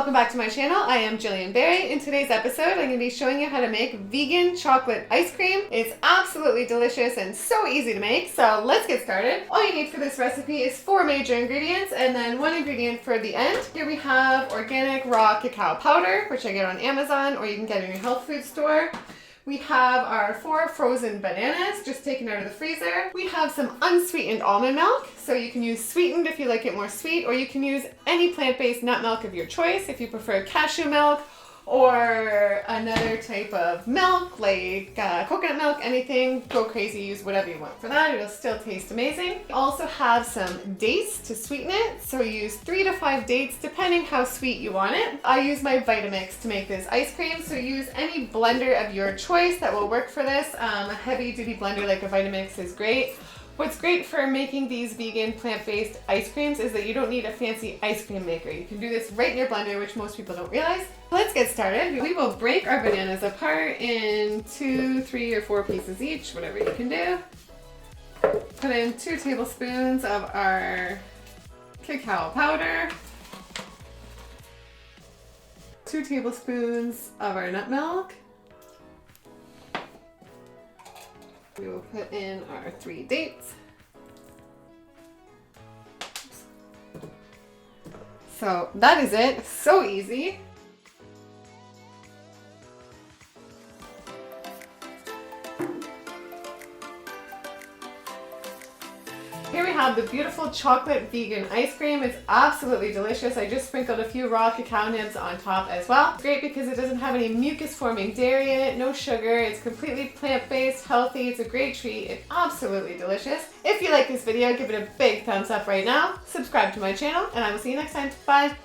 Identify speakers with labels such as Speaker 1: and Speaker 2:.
Speaker 1: welcome back to my channel. I am Gillian. In today's episode, I'm going to be showing you how to make vegan chocolate ice cream. It's absolutely delicious and so easy to make, so let's get started. All you need for this recipe is 4 major ingredients and then 1 ingredient for the end. Here we have organic raw cacao powder, which I get on Amazon or you can get in your health food store. We have our 4 frozen bananas, just taken out of the freezer. We have some unsweetened almond milk, so you can use sweetened if you like it more sweet, or you can use any plant-based nut milk of your choice if you prefer cashew milk or another type of milk like coconut milk, anything. Go crazy, use whatever you want for that. It'll still taste amazing. We also have some dates to sweeten it, so use 3 to 5 dates depending how sweet you want it. I use my Vitamix to make this ice cream, so use any blender of your choice that will work for this. A heavy duty blender like a Vitamix is great. What's great for making these vegan plant-based ice creams is that you don't need a fancy ice cream maker. You can do this right in your blender, which most people don't realize. Let's get started. We will break our bananas apart in 2, 3, or 4 pieces each, whatever you can do. Put in 2 tablespoons of our cacao powder, 2 tablespoons of our nut milk. We will put in our 3 dates. So that is it. So easy. Here we have the beautiful chocolate vegan ice cream. It's absolutely delicious. I just sprinkled a few raw cacao nibs on top as well. It's great because it doesn't have any mucus forming dairy in it, no sugar. It's completely plant-based, healthy. It's a great treat. It's absolutely delicious. If you like this video, give it a big thumbs up right now. Subscribe to my channel and I will see you next time. Bye.